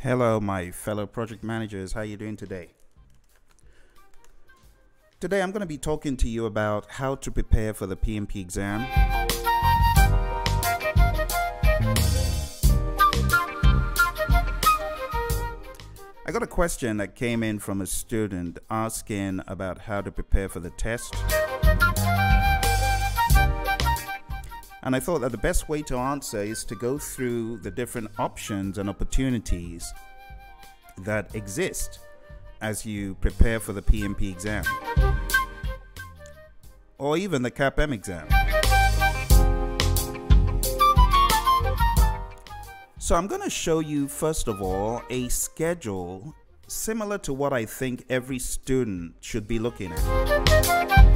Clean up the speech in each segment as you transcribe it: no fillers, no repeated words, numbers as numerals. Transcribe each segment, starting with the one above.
Hello, my fellow project managers. How are you doing today? Today, I'm going to be talking to you about how to prepare for the PMP exam. I got a question that came in from a student asking about how to prepare for the test. And I thought that the best way to answer is to go through the different options and opportunities that exist as you prepare for the PMP exam or even the CAPM exam. So I'm going to show you, first of all, a schedule similar to what I think every student should be looking at.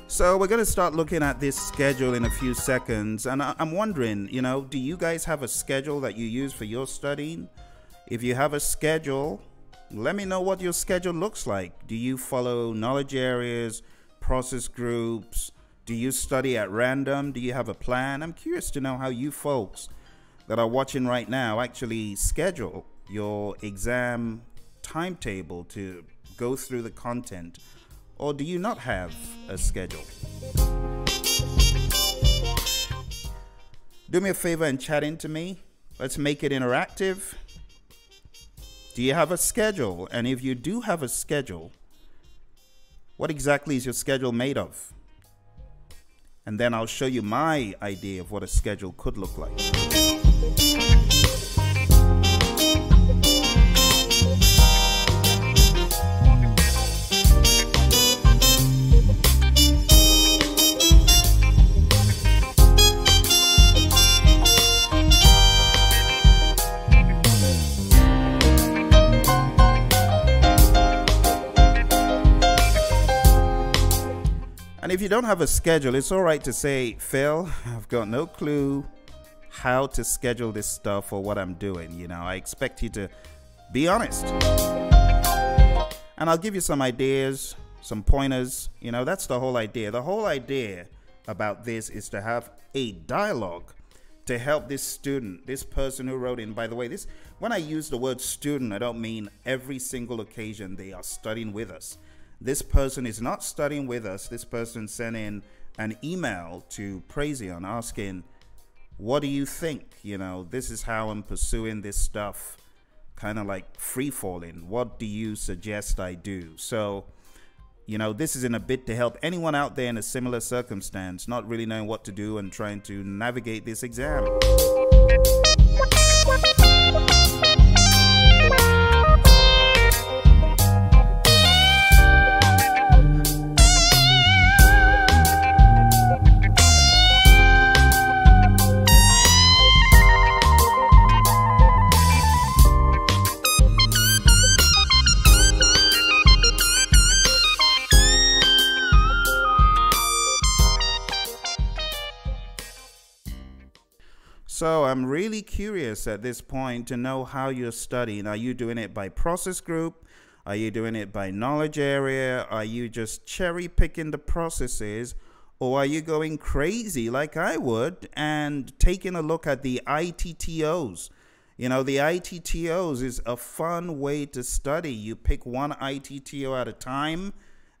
So we're going to start looking at this schedule in a few seconds, and I'm wondering, do you guys have a schedule that you use for your studying? If you have a schedule, let me know what your schedule looks like. Do you follow knowledge areas, process groups? Do you study at random? Do you have a plan? I'm curious to know how you folks that are watching right now actually schedule your exam timetable to go through the content. Or do you not have a schedule? Do me a favor and chat into me. Let's make it interactive. Do you have a schedule? And if you do have a schedule, what exactly is your schedule made of? And then I'll show you my idea of what a schedule could look like. And if you don't have a schedule, it's all right to say, Phil, I've got no clue how to schedule this stuff or what I'm doing. I expect you to be honest. And I'll give you some ideas, some pointers. That's the whole idea. The whole idea about this is to have a dialogue to help this student, this person who wrote in. By the way, when I use the word student, I don't mean every single occasion they are studying with us. This person is not studying with us. This person sent in an email to Praizion asking, what do you think? This is how I'm pursuing this stuff, kind of like free falling. What do you suggest I do? So, this is in a bid to help anyone out there in a similar circumstance, not really knowing what to do and trying to navigate this exam. So I'm really curious at this point to know how you're studying. Are you doing it by process group? Are you doing it by knowledge area? Are you just cherry picking the processes? Or are you going crazy like I would and taking a look at the ITTOs? The ITTOs is a fun way to study. You pick one ITTO at a time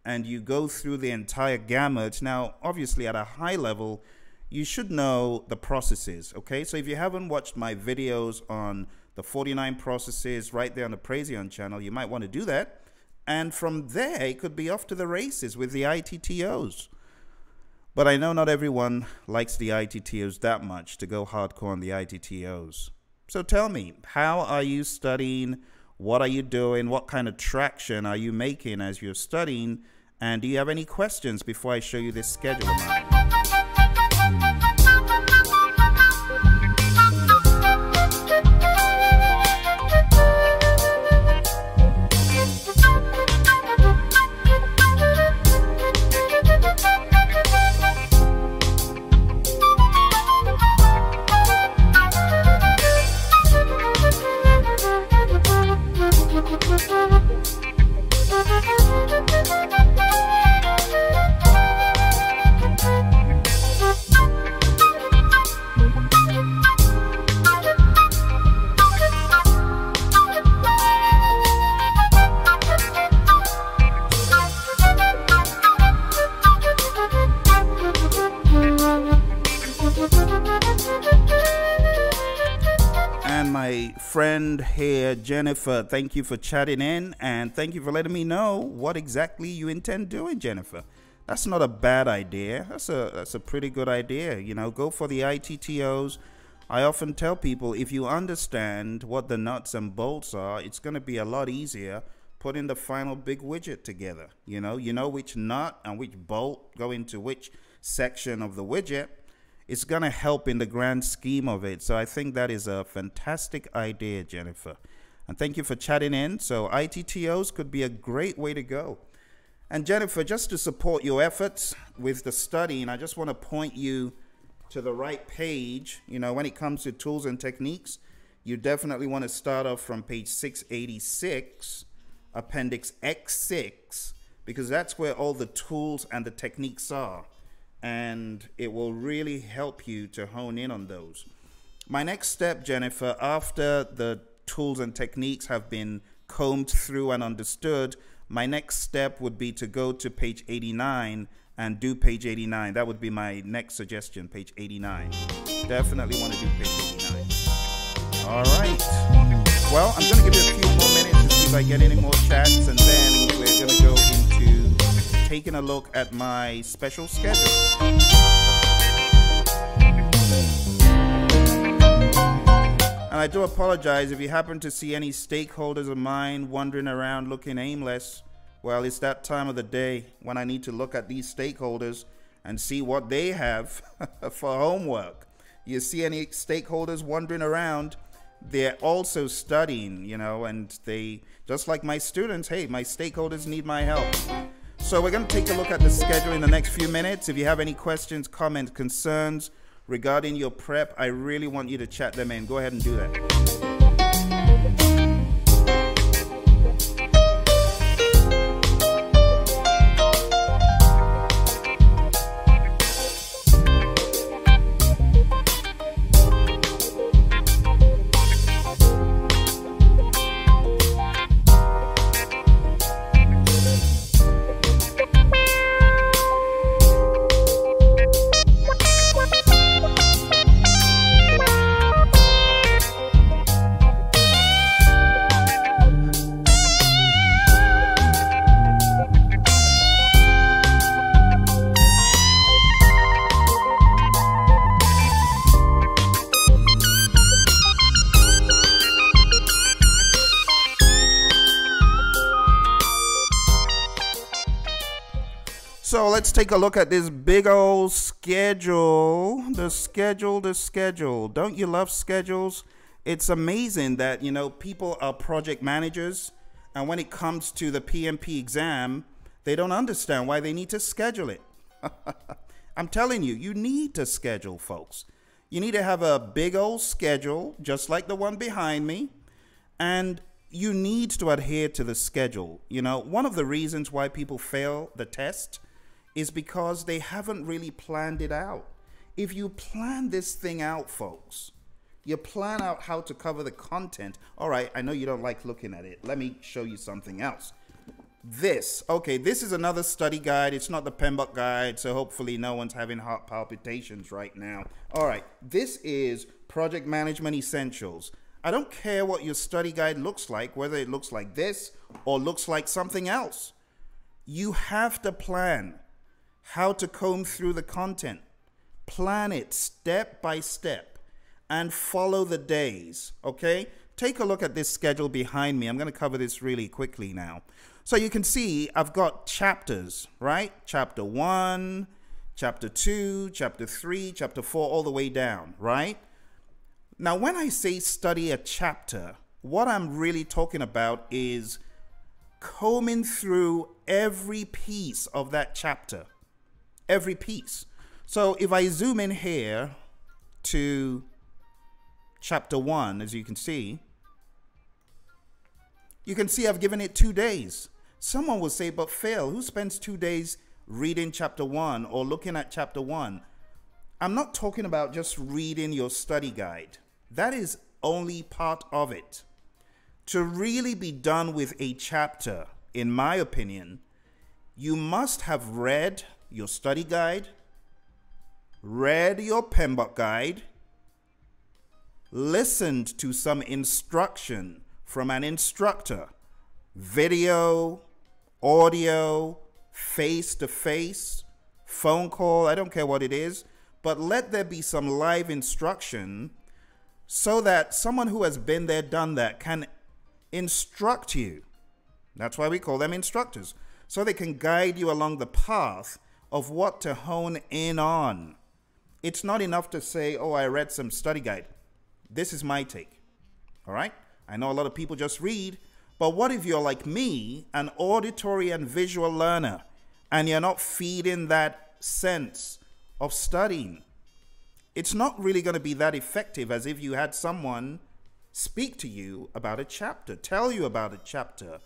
and you go through the entire gamut. Now, obviously at a high level, you should know the processes, okay? So if you haven't watched my videos on the 49 processes right there on the Praizion channel, you might want to do that. And from there, it could be off to the races with the ITTOs. But I know not everyone likes the ITTOs that much to go hardcore on the ITTOs. So tell me, how are you studying? What are you doing? What kind of traction are you making as you're studying? And do you have any questions before I show you this schedule of mine? My friend here, Jennifer, thank you for chatting in, and thank you for letting me know what exactly you intend doing, Jennifer. That's not a bad idea. That's a pretty good idea. You know, go for the ITTOs. I often tell people, if you understand what the nuts and bolts are, it's going to be a lot easier putting the final big widget together. You know which nut and which bolt go into which section of the widget. It's going to help in the grand scheme of it. So I think that is a fantastic idea, Jennifer. And thank you for chatting in. So ITTOs could be a great way to go. And Jennifer, just to support your efforts with the studying, I just want to point you to the right page. You know, when it comes to tools and techniques, you definitely want to start off from page 686, Appendix X6, because that's where all the tools and the techniques are. And it will really help you to hone in on those. My next step, Jennifer, after the tools and techniques have been combed through and understood, my next step would be to go to page 89 and do page 89. That would be my next suggestion, page 89. Definitely want to do page 89. All right. Well, I'm going to give you a few more minutes to see if I get any more chats, and then we're going to go into taking a look at my special schedule. And I do apologize if you happen to see any stakeholders of mine wandering around looking aimless. Well, it's that time of the day when I need to look at these stakeholders and see what they have for homework. You see any stakeholders wandering around, they're also studying, you know, and they, just like my students, hey, my stakeholders need my help. So we're going to take a look at the schedule in the next few minutes. If you have any questions, comments, concerns regarding your prep, I really want you to chat them in. Go ahead and do that. So let's take a look at this big old schedule. The schedule. Don't you love schedules? It's amazing that, you know, people are project managers, and when it comes to the PMP exam, they don't understand why they need to schedule it. I'm telling you, you need to schedule, folks. You need to have a big old schedule, just like the one behind me, and you need to adhere to the schedule. You know, one of the reasons why people fail the test is because they haven't really planned it out. If you plan this thing out, folks, you plan out how to cover the content. All right, I know you don't like looking at it. Let me show you something else. This is another study guide. It's not the PMBOK guide, so hopefully no one's having heart palpitations right now. All right, this is Project Management Essentials. I don't care what your study guide looks like, whether it looks like this or looks like something else. You have to plan how to comb through the content. Plan it step by step and follow the days, okay? take a look at this schedule behind me. I'm going to cover this really quickly now. So you can see I've got chapters, right? Chapter 1, chapter 2, chapter 3, chapter 4, all the way down, right? Now, when I say study a chapter, what I'm really talking about is combing through every piece of that chapter, every piece. So if I zoom in here to chapter 1, as you can see I've given it 2 days. Someone will say, but Phil, who spends 2 days reading chapter 1 or looking at chapter 1? I'm not talking about just reading your study guide. That is only part of it. To really be done with a chapter, in my opinion, you must have read your study guide, read your PMBOK guide, listened to some instruction from an instructor, video, audio, face-to-face, phone call, I don't care what it is, but let there be some live instruction so that someone who has been there, done that, can instruct you. That's why we call them instructors, so they can guide you along the path of what to hone in on. It's not enough to say, oh, I read some study guide. This is my take, all right? I know a lot of people just read, but what if you're like me, an auditory and visual learner, and you're not feeding that sense of studying? It's not really going to be that effective as if you had someone speak to you about a chapter, tell you about a chapter,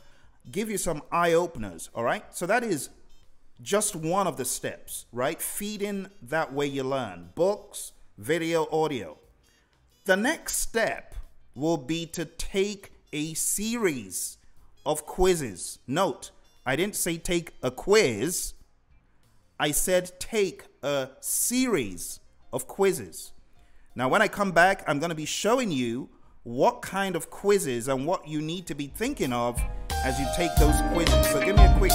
give you some eye-openers, all right? So that is just one of the steps, right? Feeding that way you learn. Books, video, audio. The next step will be to take a series of quizzes. Note, I didn't say take a quiz. I said take a series of quizzes. Now, when I come back, I'm going to be showing you what kind of quizzes and what you need to be thinking of as you take those quizzes. So give me a quick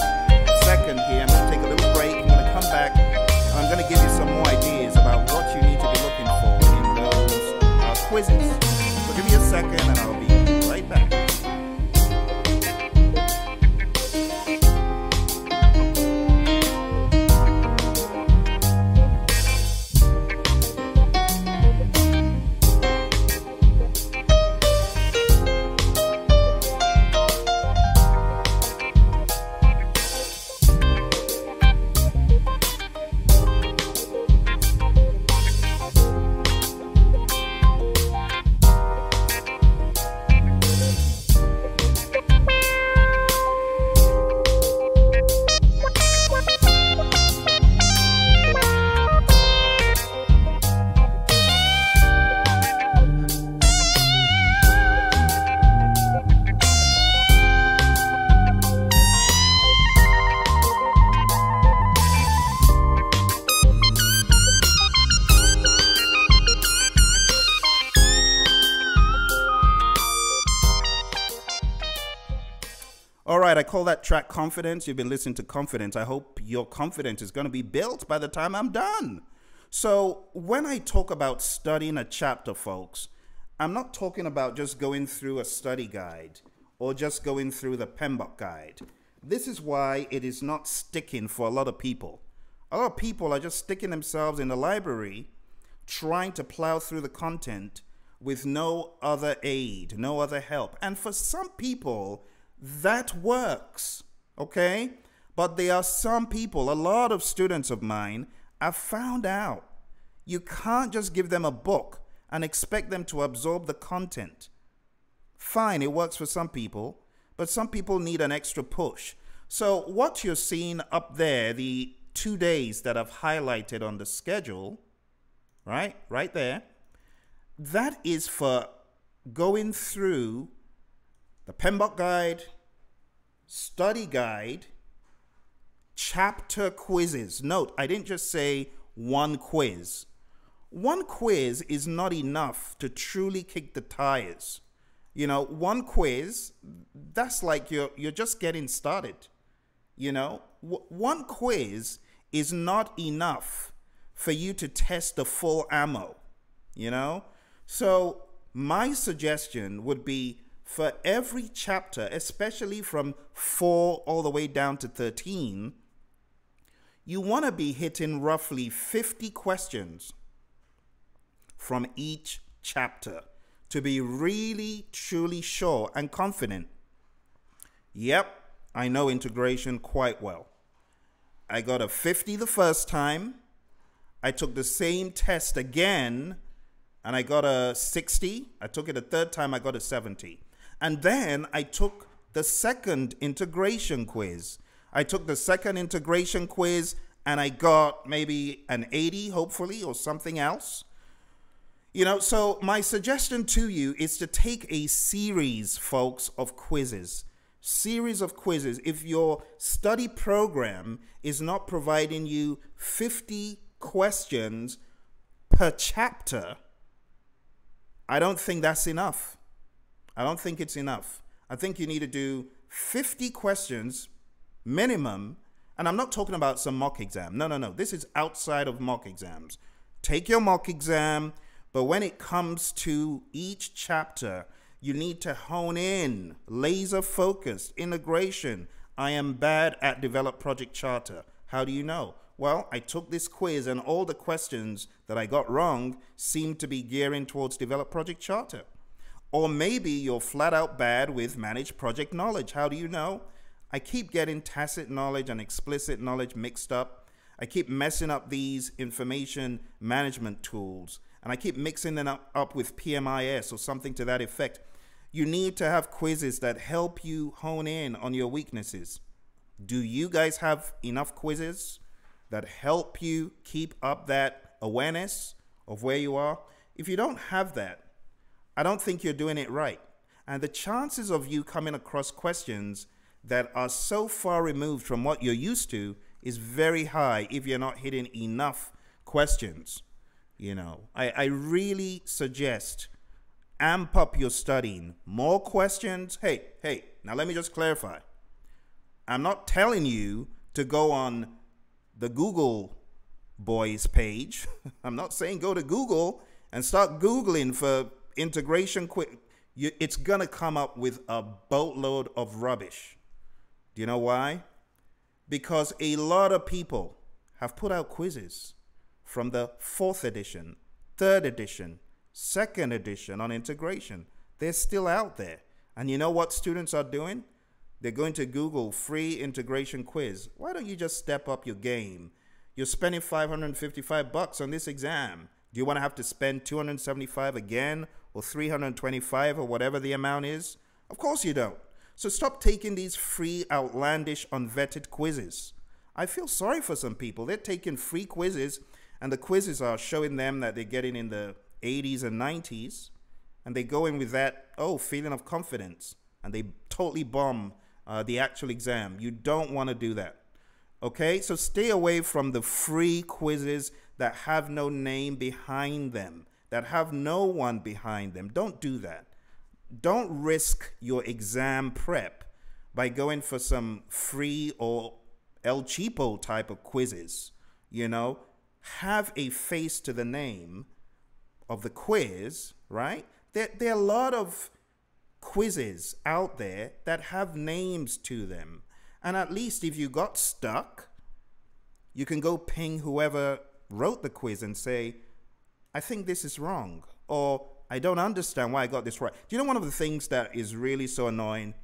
second here. I'm going to take a little break. I'm going to come back and I'm going to give you some more ideas about what you need to be looking for in those quizzes. So give me a second and I'll be right back. All right, I call that track Confidence. You've been listening to Confidence. I hope your confidence is going to be built by the time I'm done. So when I talk about studying a chapter, folks, I'm not talking about just going through a study guide or just going through the PMBOK guide. This is why it is not sticking for a lot of people. A lot of people are just sticking themselves in the library trying to plow through the content with no other aid, no other help. And for some people, that works, okay? But there are some people, a lot of students of mine, I've found out you can't just give them a book and expect them to absorb the content. Fine, it works for some people, but some people need an extra push. So what you're seeing up there, the 2 days that I've highlighted on the schedule, right there, that is for going through the PMBOK guide, study guide, chapter quizzes. Note, I didn't just say one quiz. One quiz is not enough to truly kick the tires. You know, one quiz, that's like you're just getting started. You know, one quiz is not enough for you to test the full ammo, you know? So my suggestion would be for every chapter, especially from 4 all the way down to 13, you want to be hitting roughly 50 questions from each chapter to be really, truly sure and confident. Yep, I know integration quite well. I got a 50 the first time. I took the same test again and I got a 60. I took it a third time, I got a 70. And then I took the second integration quiz. I took the second integration quiz and I got maybe an 80, hopefully, or something else. You know, so my suggestion to you is to take a series, folks, of quizzes. Series of quizzes. If your study program is not providing you 50 questions per chapter, I don't think that's enough. I don't think it's enough. I think you need to do 50 questions minimum. And I'm not talking about some mock exam. No, no, no. This is outside of mock exams. Take your mock exam, but when it comes to each chapter, you need to hone in, laser focused, integration. I am bad at develop project charter. How do you know? Well, I took this quiz and all the questions that I got wrong seemed to be gearing towards develop project charter. Or maybe you're flat out bad with managed project knowledge. How do you know? I keep getting tacit knowledge and explicit knowledge mixed up. I keep messing up these information management tools, and I keep mixing them up with PMIS or something to that effect. You need to have quizzes that help you hone in on your weaknesses. Do you guys have enough quizzes that help you keep up that awareness of where you are? If you don't have that, I don't think you're doing it right. And the chances of you coming across questions that are so far removed from what you're used to is very high if you're not hitting enough questions. You know, I really suggest amp up your studying. More questions. Hey, now let me just clarify. I'm not telling you to go on the Google Boys page. I'm not saying go to Google and start Googling for integration quick. It's going to come up with a boatload of rubbish. Do you know why? Because a lot of people have put out quizzes from the 4th edition, 3rd edition, 2nd edition on integration. They're still out there. And you know what students are doing? They're going to Google free integration quiz. Why don't you just step up your game? You're spending $555 on this exam. Do you want to have to spend $275 again or $325 or whatever the amount is? Of course you don't. So stop taking these free, outlandish, unvetted quizzes. I feel sorry for some people. They're taking free quizzes, and the quizzes are showing them that they're getting in the 80s and 90s, and they go in with that, feeling of confidence, and they totally bomb the actual exam. You don't want to do that. Okay? So stay away from the free quizzes that have no name behind them, that have no one behind them. Don't do that. Don't risk your exam prep by going for some free or El Cheapo type of quizzes. You know, have a face to the name of the quiz, right? There are a lot of quizzes out there that have names to them. And at least if you got stuck, you can go ping whoever wrote the quiz and say, I think this is wrong, or I don't understand why I got this right. Do you know one of the things that is really so annoying?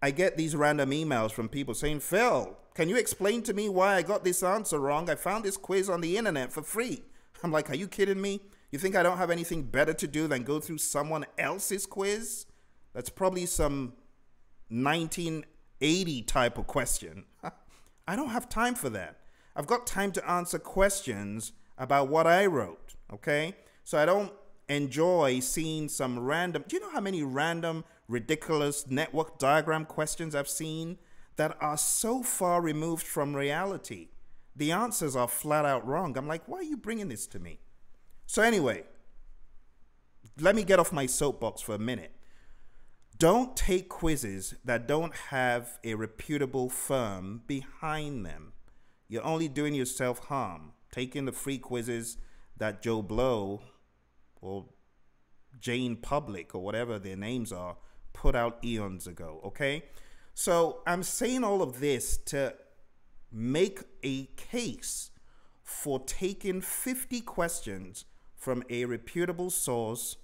I get these random emails from people saying, Phil, can you explain to me why I got this answer wrong? I found this quiz on the internet for free. I'm like, are you kidding me? You think I don't have anything better to do than go through someone else's quiz? That's probably some 1980 type of question. I don't have time for that. I've got time to answer questions about what I wrote, okay? So I don't enjoy seeing some random, do you know how many random, ridiculous network diagram questions I've seen that are so far removed from reality? The answers are flat out wrong. I'm like, why are you bringing this to me? So anyway, let me get off my soapbox for a minute. Don't take quizzes that don't have a reputable firm behind them. You're only doing yourself harm, taking the free quizzes that Joe Blow or Jane Public or whatever their names are put out eons ago, okay? So I'm saying all of this to make a case for taking 50 questions from a reputable source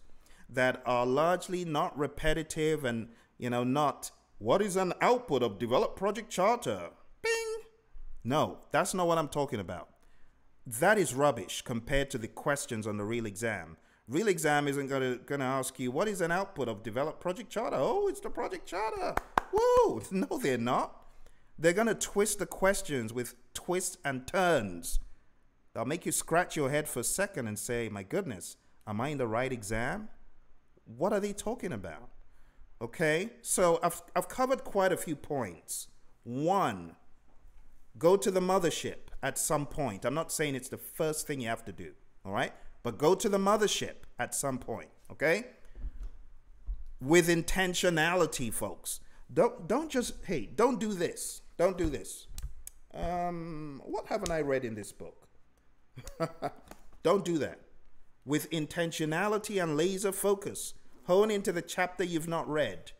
that are largely not repetitive and, not what is an output of developed project charter? Bing! No, that's not what I'm talking about. That is rubbish compared to the questions on the real exam. Real exam isn't gonna ask you, what is an output of developed project charter? Oh, it's the project charter. Woo! No, they're not. They're gonna twist the questions with twists and turns. They'll make you scratch your head for a second and say, my goodness, am I in the right exam? What are they talking about? Okay, so I've covered quite a few points. One, go to the mothership at some point. I'm not saying it's the first thing you have to do, all right? But go to the mothership at some point, okay? With intentionality, folks. Don't just, hey, don't do this. Don't do this. What haven't I read in this book? Don't do that. With intentionality and laser focus, hone into the chapter you've not read.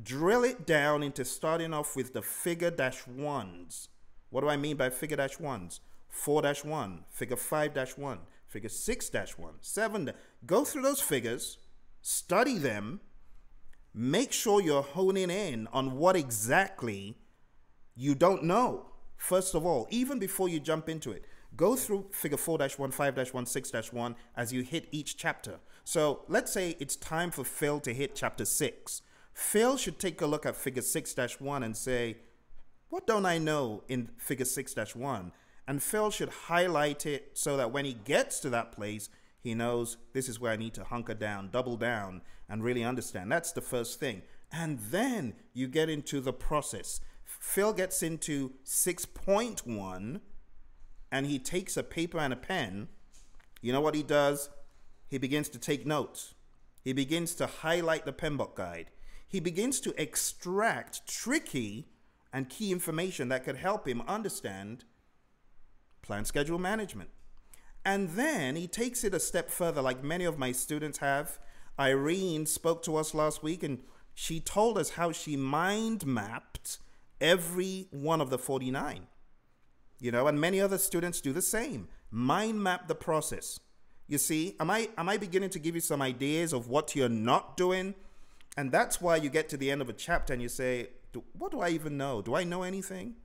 Drill it down into starting off with the figure-1s. What do I mean by figure-1s? 4-1, figure 5-1, figure 6-1, 7. Go through those figures, study them, make sure you're honing in on what exactly you don't know. First of all, even before you jump into it, go through figure 4-1, 5-1, 6-1 as you hit each chapter. So let's say it's time for Phil to hit chapter 6. Phil should take a look at figure 6-1 and say, what don't I know in figure 6-1? And Phil should highlight it so that when he gets to that place, he knows this is where I need to hunker down, double down, and really understand. That's the first thing. And then you get into the process. Phil gets into 6.1 and he takes a paper and a pen. You know what he does? He begins to take notes. He begins to highlight the PMBOK guide. He begins to extract tricky and key information that could help him understand plan schedule management. And then he takes it a step further, like many of my students have. Irene spoke to us last week and she told us how she mind mapped every one of the 49. And many other students do the same. Mind map the process. You see, am I beginning to give you some ideas of what you're not doing? And that's why you get to the end of a chapter and you say, what do I even know? Do I know anything?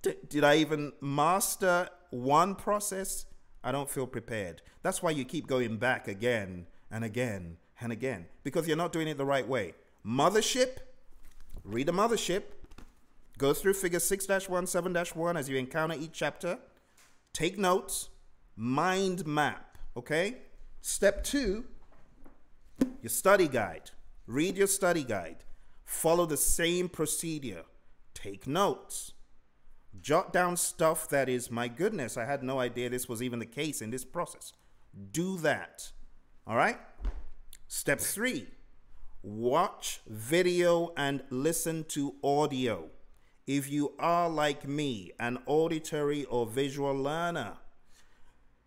Did I even master one process? I don't feel prepared. That's why you keep going back again and again and again, because you're not doing it the right way. Mothership, read the mothership, go through figure 6-1, 7-1 as you encounter each chapter, take notes, mind map, okay? Step 2, your study guide. Read your study guide. Follow the same procedure. Take notes. Jot down stuff that is, my goodness, I had no idea this was even the case in this process. Do that. All right? Step 3, watch video and listen to audio. If you are like me, an auditory or visual learner,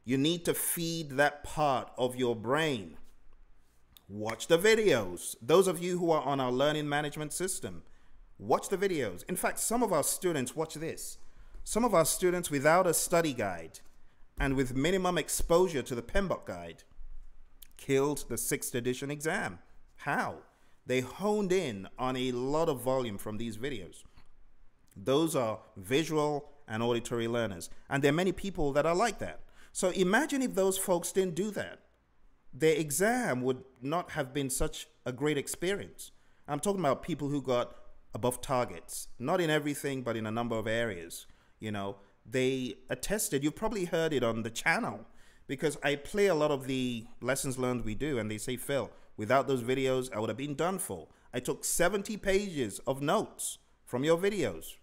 you need to feed that part of your brain. Watch the videos. Those of you who are on our learning management system, watch the videos. In fact, some of our students, watch this. Some of our students without a study guide and with minimum exposure to the PMBOK guide killed the 6th edition exam. How? They honed in on a lot of volume from these videos. Those are visual and auditory learners. And there are many people that are like that. So imagine if those folks didn't do that. Their exam would not have been such a great experience. I'm talking about people who got above targets, not in everything, but in a number of areas. They attested, you've probably heard it on the channel, because I play a lot of the lessons learned we do, and they say, Phil, without those videos, I would have been done for. I took 70 pages of notes from your videos.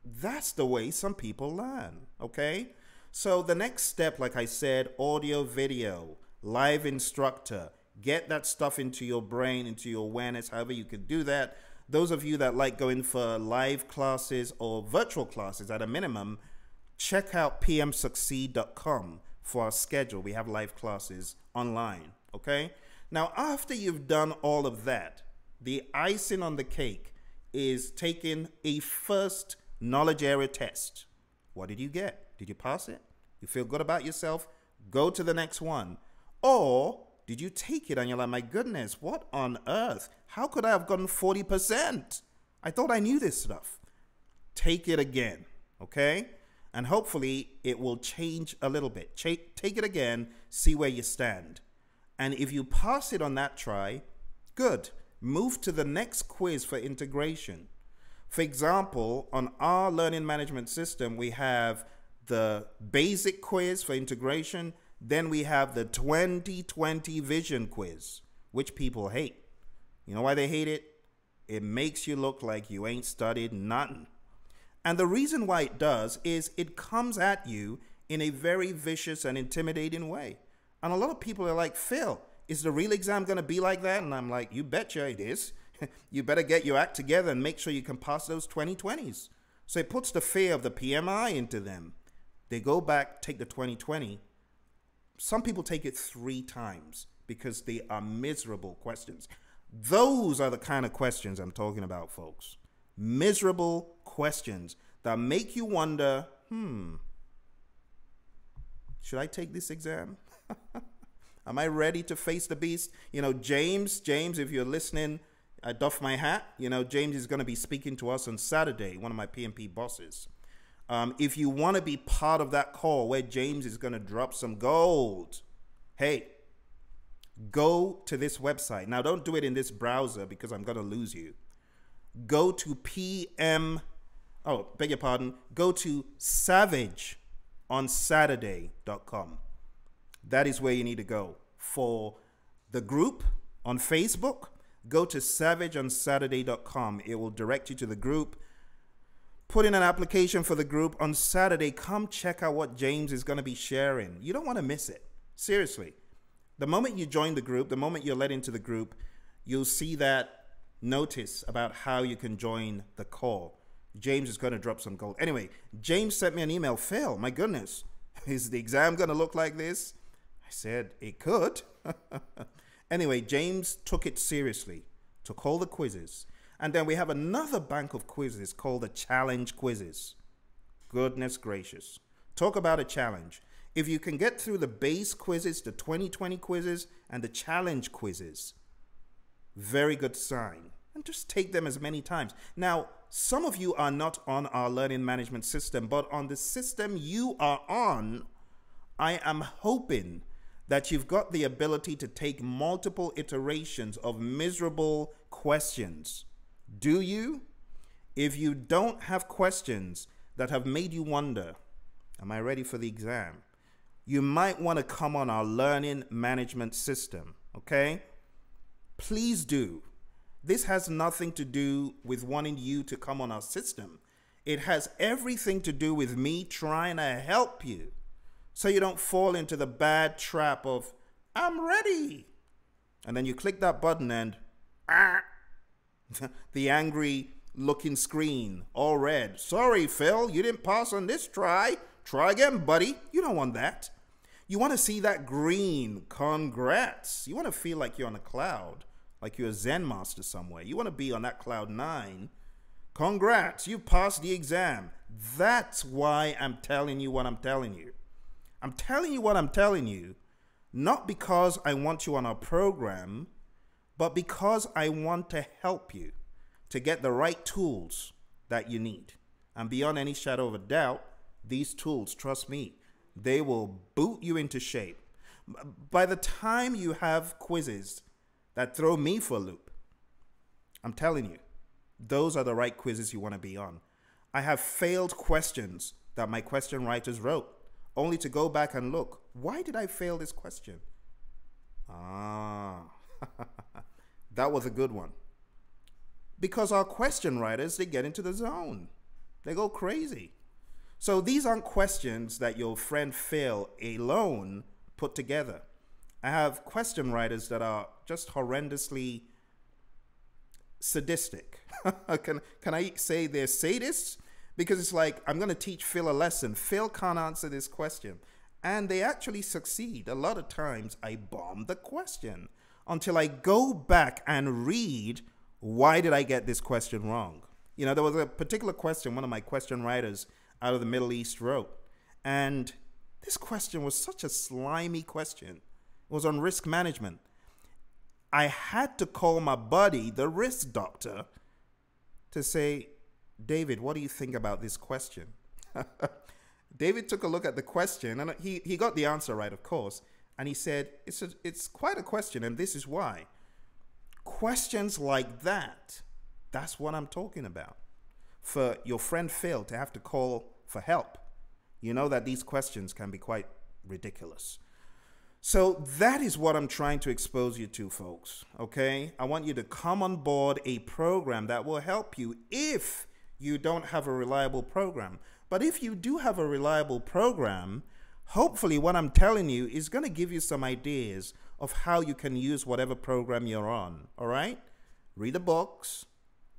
That's the way some people learn, okay? So the next step, like I said, audio, video, live instructor, get that stuff into your brain, into your awareness, however you could do that. Those of you that like going for live classes or virtual classes at a minimum, check out pmsucceed.com for our schedule. We have live classes online, okay? Now, after you've done all of that, the icing on the cake is taking a first knowledge area test. What did you get? Did you pass it? You feel good about yourself? Go to the next one. Or did you take it and you're like, my goodness, what on earth? How could I have gotten 40%? I thought I knew this stuff. Take it again, okay? And hopefully it will change a little bit. Take it again, see where you stand. And if you pass it on that try, good. Move to the next quiz for integration. For example, on our learning management system, we have the basic quiz for integration. Then we have the 2020 vision quiz, which people hate. You know why they hate it? It makes you look like you ain't studied nothing. And the reason why it does is it comes at you in a very vicious and intimidating way. And a lot of people are like, Phil, is the real exam going to be like that? And I'm like, you betcha it is. You better get your act together and make sure you can pass those 2020s. So it puts the fear of the PMI into them. They go back, take the 2020. Some people take it 3 times because they are miserable questions. Those are the kind of questions I'm talking about, folks. Miserable questions that make you wonder, should I take this exam? Am I ready to face the beast? You know, James, if you're listening, I doff my hat. You know, James is going to be speaking to us on Saturday, one of my PMP bosses. If you want to be part of that call where James is going to drop some gold, hey, go to this website. Now, don't do it in this browser because I'm going to lose you. Go to go to savageonsaturday.com. That is where you need to go. For the group on Facebook, go to savageonsaturday.com. It will direct you to the group. Put in an application for the group on Saturday. Come check out what James is going to be sharing. You don't want to miss it. Seriously. The moment you join the group, the moment you're let into the group, you'll see that notice about how you can join the call. James is going to drop some gold. Anyway, James sent me an email. Phil, my goodness, is the exam going to look like this? I said, it could. Anyway, James took it seriously, took all the quizzes. And then we have another bank of quizzes called the challenge quizzes. Goodness gracious. Talk about a challenge. If you can get through the base quizzes, the 2020 quizzes, and the challenge quizzes, very good sign. And just take them as many times. Now, some of you are not on our learning management system, but on the system you are on, I am hoping that you've got the ability to take multiple iterations of miserable questions. Do you? If you don't have questions that have made you wonder, am I ready for the exam? You might want to come on our learning management system, okay? Please do. This has nothing to do with wanting you to come on our system. It has everything to do with me trying to help you so you don't fall into the bad trap of, I'm ready. And then you click that button and the angry looking screen, all red. Sorry, Phil, you didn't pass on this try. Try again, buddy. You don't want that. You want to see that green, congrats. You want to feel like you're on a cloud, like you're a Zen master somewhere. You want to be on that cloud 9. Congrats, you passed the exam. That's why I'm telling you what I'm telling you. I'm telling you what I'm telling you, not because I want you on our program, but because I want to help you to get the right tools that you need. And beyond any shadow of a doubt, these tools, trust me, they will boot you into shape. By the time you have quizzes that throw me for a loop, I'm telling you, those are the right quizzes you want to be on. I have failed questions that my question writers wrote, only to go back and look. Why did I fail this question? That was a good one. Because our question writers, they get into the zone. They go crazy. So these aren't questions that your friend Phil alone put together. I have question writers that are just horrendously sadistic. Can I say they're sadists? Because it's like, I'm going to teach Phil a lesson. Phil can't answer this question. And they actually succeed. A lot of times I bomb the question until I go back and read, why did I get this question wrong? You know, there was a particular question one of my question writers out of the Middle East wrote. And this question was such a slimy question. It was on risk management. I had to call my buddy, the risk doctor, to say, David, what do you think about this question? David took a look at the question, and he got the answer right, of course. And he said, it's quite a question, and this is why. Questions like that, that's what I'm talking about. For your friend Phil to have to call for help, you know that these questions can be quite ridiculous. So that is what I'm trying to expose you to, folks, okay? I want you to come on board a program that will help you if you don't have a reliable program. But if you do have a reliable program, hopefully what I'm telling you is going to give you some ideas of how you can use whatever program you're on, all right? Read the books,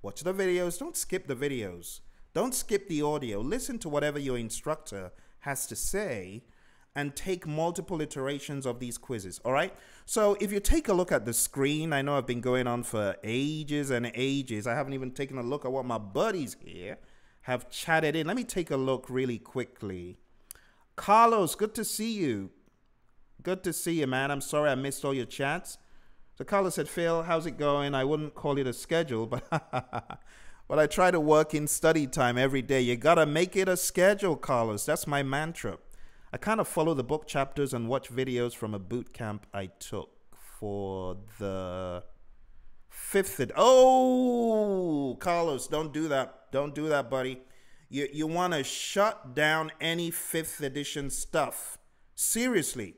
watch the videos. Don't skip the videos. Don't skip the audio. Listen to whatever your instructor has to say and take multiple iterations of these quizzes, all right? So if you take a look at the screen, I know I've been going on for ages and ages. I haven't even taken a look at what my buddies here have chatted in. Let me take a look really quickly. Carlos, good to see you. Good to see you, man. I'm sorry I missed all your chats. So Carlos said, Phil, how's it going? I wouldn't call it a schedule, but but I try to work in study time every day. You got to make it a schedule, Carlos. That's my mantra. I kind of follow the book chapters and watch videos from a boot camp I took for the 5th. Oh, Carlos, don't do that. Don't do that, buddy. You want to shut down any 5th edition stuff. Seriously.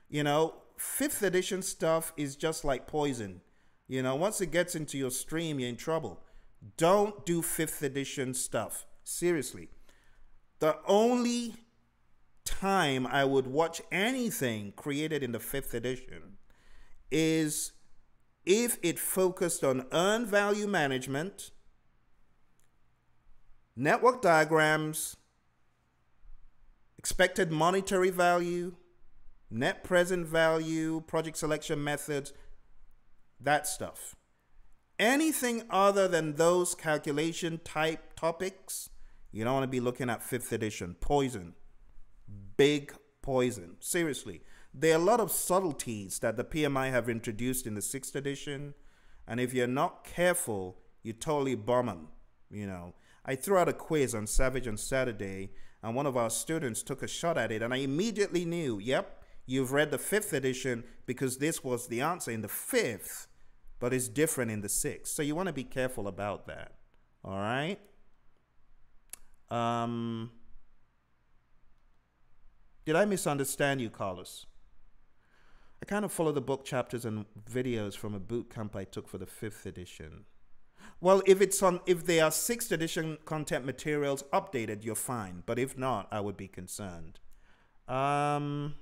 You know, 5th edition stuff is just like poison. You know, once it gets into your stream, you're in trouble. Don't do 5th edition stuff. Seriously. The only time I would watch anything created in the 5th edition is if it focused on earned value management, network diagrams, expected monetary value, net present value, project selection methods, that stuff. Anything other than those calculation type topics, you don't want to be looking at 5th edition. Poison. Big poison. Seriously. There are a lot of subtleties that the PMI have introduced in the 6th edition. And if you're not careful, you totally bomb them. You know, I threw out a quiz on Savage on Saturday, and one of our students took a shot at it. And I immediately knew, yep, you've read the 5th edition because this was the answer in the 5th, but it's different in the 6th. So you want to be careful about that. All right? Did I misunderstand you, Carlos? I kind of follow the book chapters and videos from a boot camp I took for the 5th edition. Well, if they are 6th edition content materials updated, you're fine. But if not, I would be concerned. Oh,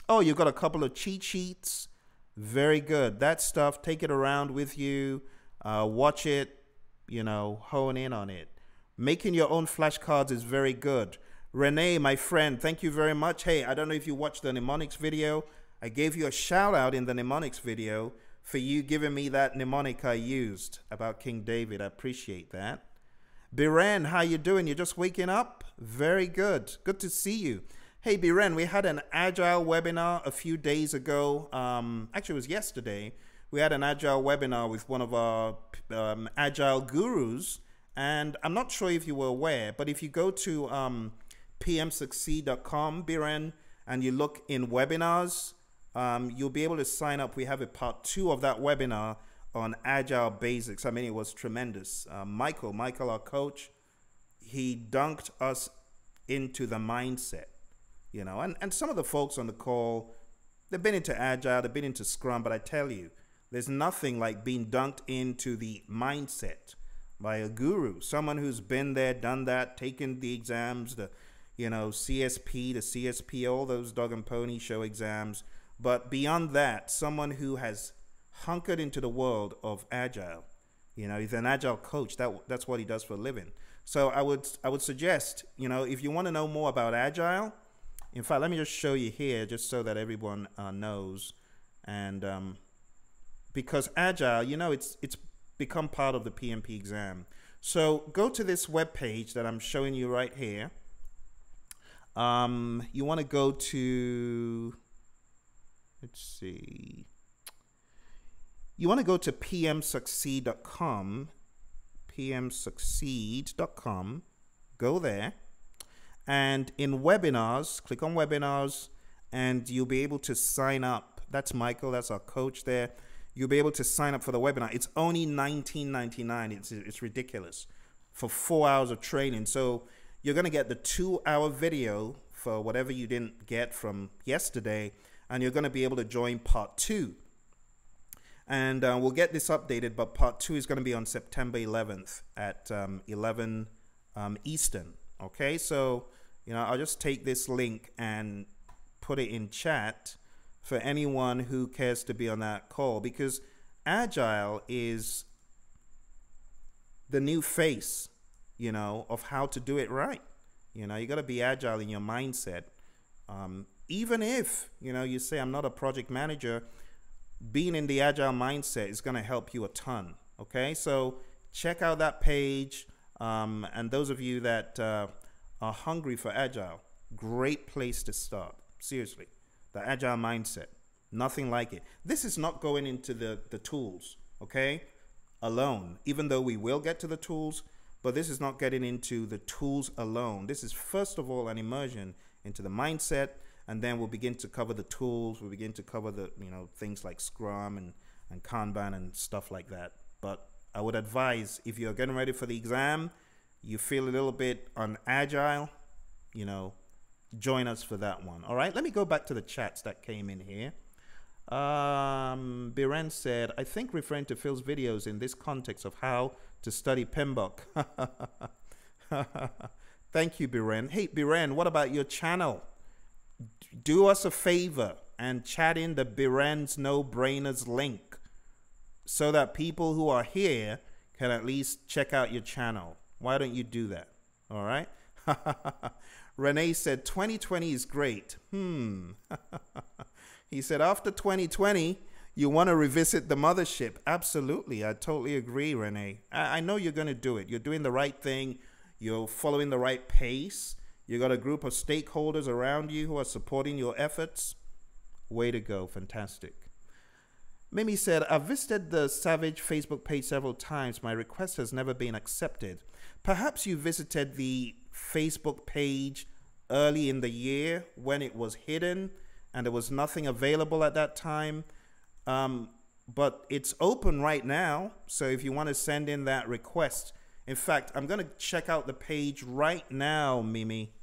you've got a couple of cheat sheets. Very good. That stuff, take it around with you. Watch it, you know, hone in on it. Making your own flashcards is very good. Renee, my friend, thank you very much. Hey, I don't know if you watched the mnemonics video. I gave you a shout out in the mnemonics video for you giving me that mnemonic I used about King David. I appreciate that. Biren, how you doing? You're just waking up? Very good. Good to see you. Hey, Biren, we had an Agile webinar a few days ago. Actually, it was yesterday. We had an Agile webinar with one of our Agile gurus. And I'm not sure if you were aware, but if you go to pmsucceed.com, Biren, and you look in webinars, you'll be able to sign up. We have a part 2 of that webinar on Agile basics. I mean, it was tremendous. Michael, our coach, he dunked us into the mindset, you know, and some of the folks on the call, they've been into Agile, they've been into Scrum, but I tell you, there's nothing like being dunked into the mindset by a guru, someone who's been there, done that, taken the exams, the, you know, CSP, the CSP, all those dog and pony show exams. But beyond that, someone who has hunkered into the world of Agile. You know, he's an Agile coach. That's what he does for a living. So I would suggest, you know, if you want to know more about Agile, In fact, let me just show you here just so that everyone knows. And because Agile, you know, it's become part of the PMP exam. So go to this web page that I'm showing you right here. You want to go to, let's see. You want to go to pmsucceed.com, pmsucceed.com, go there, and in webinars, click on webinars, and you'll be able to sign up. That's Michael, that's our coach there. You'll be able to sign up for the webinar. It's only $19.99. It's ridiculous for 4 hours of training. So you're going to get the 2-hour video for whatever you didn't get from yesterday, and you're going to be able to join part 2. And we'll get this updated, but part 2 is going to be on September 11th at 11 Eastern. Okay, so you know, I'll just take this link and put it in chat for anyone who cares to be on that call, because Agile is the new face, you know, of how to do it right. You know, you got to be agile in your mindset. Even if, you know, you say, I'm not a project manager, being in the agile mindset is going to help you a ton. Okay, so check out that page. And those of you that are hungry for agile, great place to start. Seriously, the agile mindset, nothing like it. This is not going into the tools, okay, alone, even though we will get to the tools, but this is not getting into the tools alone. This is first of all an immersion into the mindset, and then we'll begin to cover the tools. We'll begin to cover the, you know, things like Scrum and Kanban and stuff like that. But I would advise, if you're getting ready for the exam, you feel a little bit unagile, you know, join us for that one. All right, let me go back to the chats that came in here. Biren said, I think referring to Phil's videos in this context of how to study PMBOK. Thank you, Biren. Hey, Biren, what about your channel? Do us a favor and chat in the Biren's No-Brainers link so that people who are here can at least check out your channel. Why don't you do that? All right. Renee said 2020 is great. He said after 2020 you want to revisit the mothership. Absolutely, I totally agree, Renee. I know you're going to do it. You're doing the right thing. You're following the right pace. You got a group of stakeholders around you who are supporting your efforts. Way to go. Fantastic. Mimi said, I've visited the Savage Facebook page several times. My request has never been accepted. Perhaps you visited the Facebook page early in the year when it was hidden and there was nothing available at that time. But it's open right now. So if you want to send in that request, in fact, I'm going to check out the page right now, Mimi.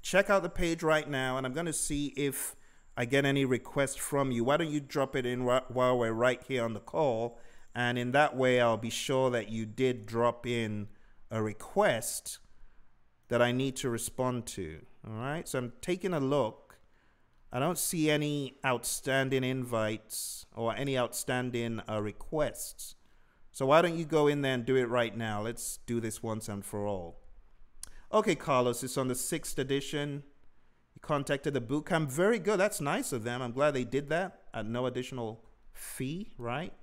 Check out the page right now, and I'm going to see if I get any requests from you. Why don't you drop it in while we're right here on the call? And in that way, I'll be sure that you did drop in a request that I need to respond to. All right, so I'm taking a look. I don't see any outstanding invites or any outstanding requests. So why don't you go in there and do it right now? Let's do this once and for all. Okay, Carlos, it's on the 6th edition. You contacted the bootcamp. Very good. That's nice of them. I'm glad they did that at no additional fee, right?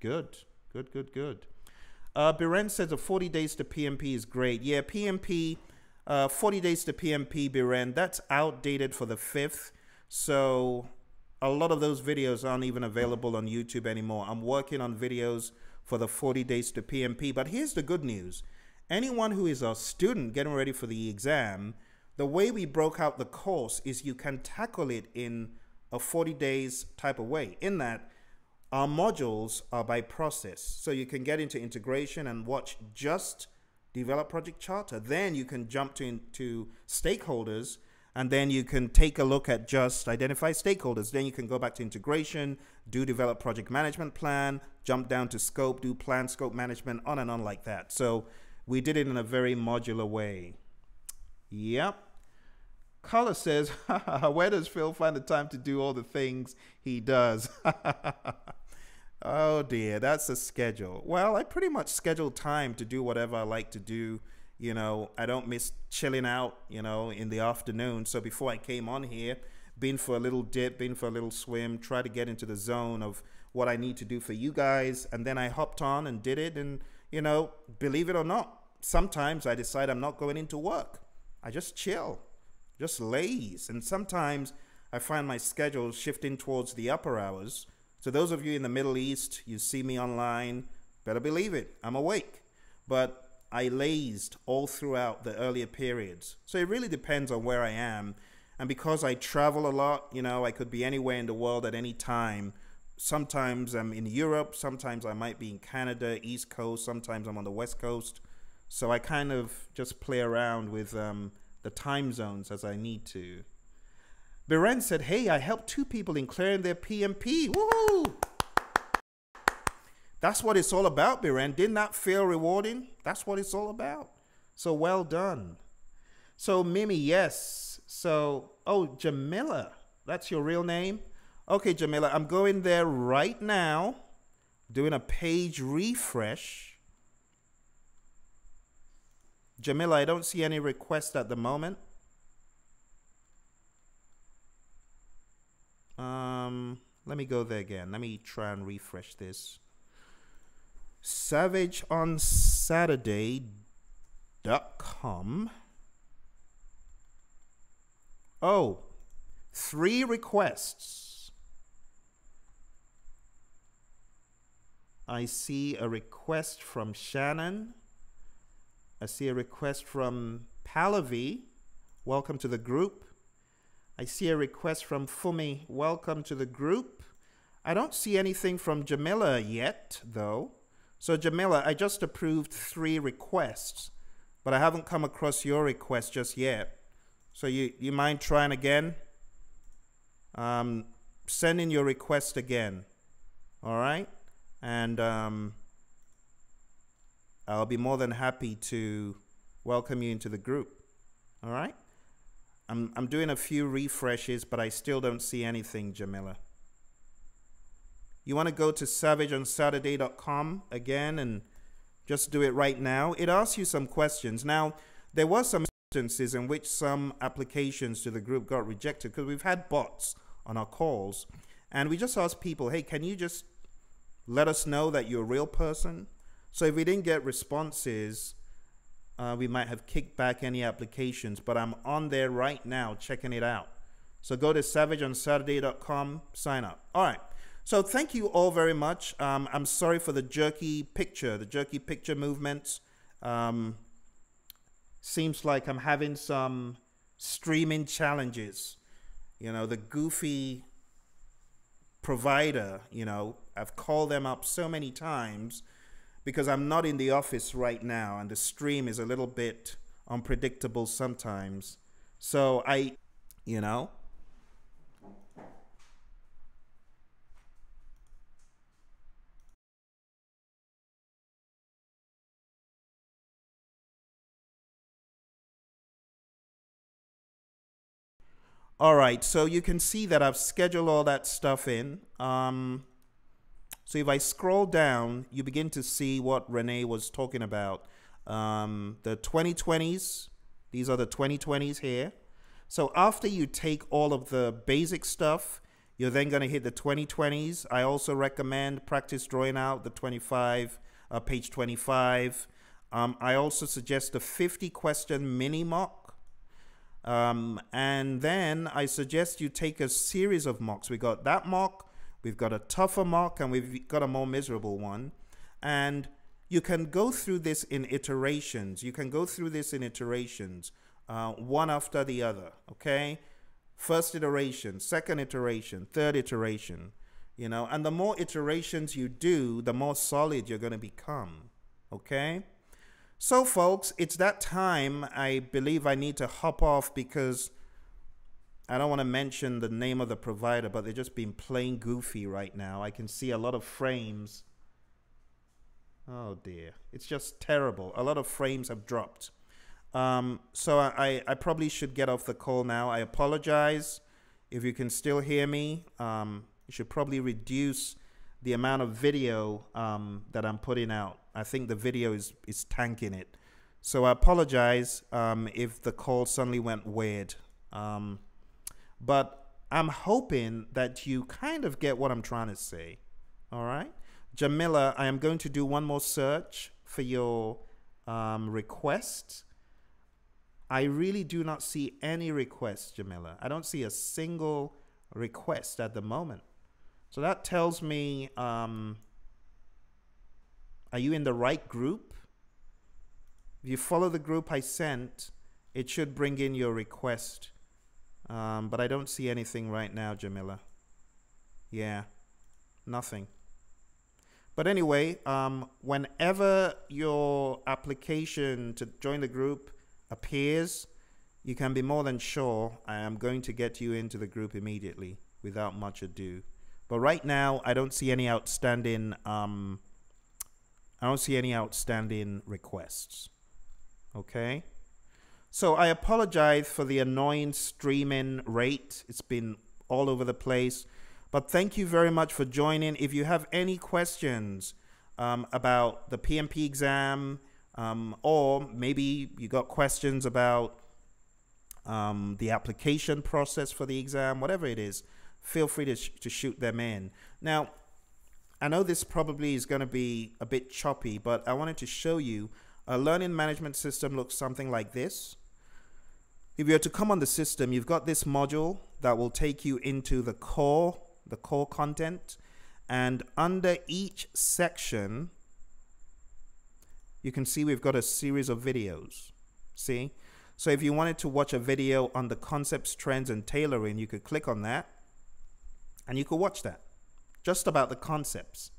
Good, good, good, good. Biren says the 40 days to PMP is great. Yeah, PMP, 40 days to PMP, Biren, that's outdated for the 5th. So a lot of those videos aren't even available on YouTube anymore. I'm working on videos for the 40 days to PMP. But here's the good news. Anyone who is a student getting ready for the exam, the way we broke out the course is you can tackle it in a 40 days type of way, in that our modules are by process. So you can get into integration and watch just develop project charter. Then you can jump into stakeholders, and then you can take a look at just identify stakeholders. Then you can go back to integration, do develop project management plan, jump down to scope, do plan scope management, on and on like that. So we did it in a very modular way. Yep. Carla says, where does Phil find the time to do all the things he does? Oh dear, that's a schedule. Well, I pretty much schedule time to do whatever I like to do. You know, I don't miss chilling out, you know, in the afternoon. So before I came on here, been for a little dip, been for a little swim, try to get into the zone of what I need to do for you guys. And then I hopped on and did it. And, you know, believe it or not, sometimes I decide I'm not going into work. I just chill, just laze. And sometimes I find my schedule shifting towards the upper hours. So those of you in the Middle East, you see me online, better believe it, I'm awake. But I lazed all throughout the earlier periods. So it really depends on where I am. And because I travel a lot, you know, I could be anywhere in the world at any time. Sometimes I'm in Europe, sometimes I might be in Canada, East Coast, sometimes I'm on the West Coast. So I kind of just play around with the time zones as I need to. Biren said, hey, I helped 2 people in clearing their PMP. Woohoo! That's what it's all about, Biren. Didn't that feel rewarding? That's what it's all about. So well done. So Mimi, yes. So, oh, Jamila, that's your real name? Okay, Jamila, I'm going there right now, doing a page refresh. Jamila, I don't see any requests at the moment. Let me go there again. Let me try and refresh this. SavageOnSaturday.com. Oh, 3 requests. I see a request from Shannon. I see a request from Pallavi. Welcome to the group. I see a request from Fumi. Welcome to the group. I don't see anything from Jamila yet, though. So Jamila, I just approved 3 requests, but I haven't come across your request just yet. So you mind trying again? Send in your request again. All right? And I'll be more than happy to welcome you into the group. All right? I'm doing a few refreshes, but I still don't see anything, Jamila. You want to go to SavageOnSaturday.com again and just do it right now. It asks you some questions. Now, there were some instances in which some applications to the group got rejected because we've had bots on our calls. And we just asked people, hey, can you just let us know that you're a real person? So if we didn't get responses, we might have kicked back any applications. But I'm on there right now checking it out. So go to SavageOnSaturday.com, sign up. All right. So thank you all very much. I'm sorry for the jerky picture movements. Seems like I'm having some streaming challenges. You know, the goofy provider, you know, I've called them up so many times because I'm not in the office right now and the stream is a little bit unpredictable sometimes. So you know. All right, so you can see that I've scheduled all that stuff in. So if I scroll down, you begin to see what Renee was talking about. The 2020s, these are the 2020s here. So after you take all of the basic stuff, you're then going to hit the 2020s. I also recommend practice drawing out the 25, page 25. I also suggest the 50 question mini mock. And then I suggest you take a series of mocks. We got that mock, we've got a tougher mock, and we've got a more miserable one. And you can go through this in iterations. One after the other, okay? First iteration, second iteration, third iteration, you know, and the more iterations you do, the more solid you're going to become, okay? So, folks, it's that time. I believe I need to hop off because I don't want to mention the name of the provider, but they're just being plain goofy right now. I can see a lot of frames. Oh, dear. It's just terrible. A lot of frames have dropped. So I probably should get off the call now. I apologize. If you can still hear me, you should probably reduce the amount of video that I'm putting out. I think the video is tanking it. So I apologize if the call suddenly went weird. But I'm hoping that you kind of get what I'm trying to say. All right. Jamila, I am going to do one more search for your request. I really do not see any requests, Jamila. I don't see a single request at the moment. So that tells me, are you in the right group? If you follow the group I sent, it should bring in your request. But I don't see anything right now, Jamila. Yeah, nothing. But anyway, whenever your application to join the group appears, you can be more than sure I am going to get you into the group immediately without much ado. But right now, I don't see any outstanding. I don't see any outstanding requests. Okay. So I apologize for the annoying streaming rate. It's been all over the place. But thank you very much for joining. If you have any questions about the PMP exam, or maybe you got questions about the application process for the exam, whatever it is, feel free to shoot them in. Now, I know this probably is going to be a bit choppy, but I wanted to show you a learning management system looks something like this. If you were to come on the system, you've got this module that will take you into the core content, and under each section you can see we've got a series of videos. See? So if you wanted to watch a video on the concepts, trends, and tailoring, you could click on that and you could watch that just about the concepts.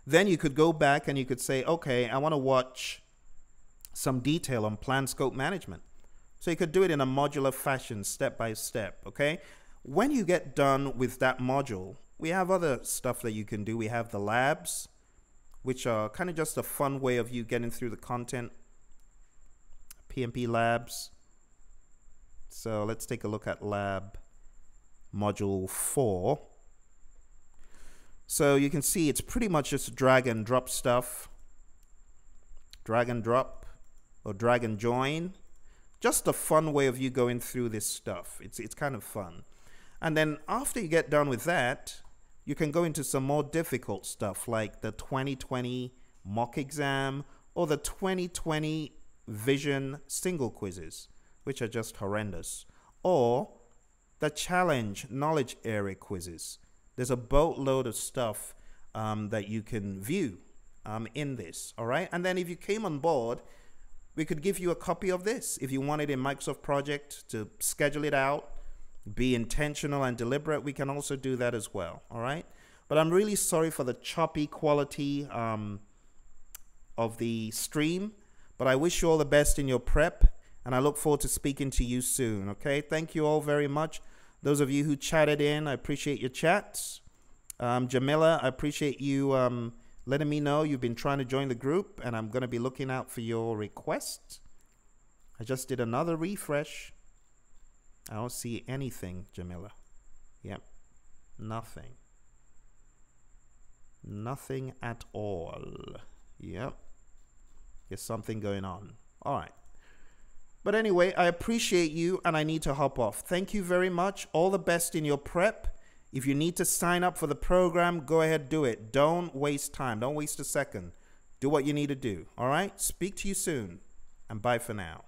Then you could go back and you could say, okay, I want to watch some detail on plan scope management. So you could do it in a modular fashion, step by step. Okay. When you get done with that module, we have other stuff that you can do. We have the labs, which are kind of just a fun way of you getting through the content. PMP labs. So let's take a look at lab module 4. So you can see it's pretty much just drag and drop stuff. Drag and drop or drag and join. Just a fun way of you going through this stuff. It's kind of fun. And then after you get done with that, you can go into some more difficult stuff like the 2020 mock exam or the 2020 vision single quizzes, which are just horrendous, or the challenge knowledge area quizzes. There's a boatload of stuff that you can view in this, all right? And then if you came on board, we could give you a copy of this. If you wanted in Microsoft Project to schedule it out, be intentional and deliberate, we can also do that as well, all right? But I'm really sorry for the choppy quality of the stream, but I wish you all the best in your prep, and I look forward to speaking to you soon, okay? Thank you all very much. Those of you who chatted in, I appreciate your chats. Jamila, I appreciate you letting me know you've been trying to join the group, and I'm going to be looking out for your request. I just did another refresh. I don't see anything, Jamila. Yep, nothing. Nothing at all. Yep, there's something going on. All right. But anyway, I appreciate you, and I need to hop off. Thank you very much. All the best in your prep. If you need to sign up for the program, go ahead, do it. Don't waste time. Don't waste a second. Do what you need to do. All right? Speak to you soon, and bye for now.